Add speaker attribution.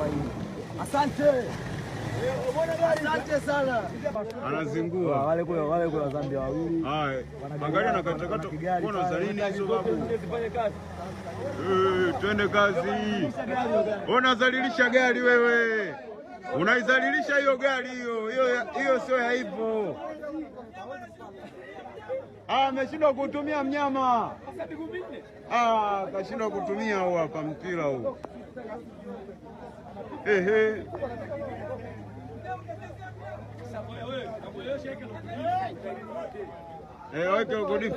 Speaker 1: hapa hii. Asante. Asante sana.
Speaker 2: Anazingua.
Speaker 1: Wale kule Zambia wawili.
Speaker 2: Haya. Angalia na katakata kuona salini hizo babu. Twende kazi. Unazalilisha gari wewe. Unaizalilisha hiyo gari hiyo sio ya hivyo. Ameshindwa kutumia mnyama. Kashindwa kutumia huu hapa mpira huu. Ehe. Weke ukodifu.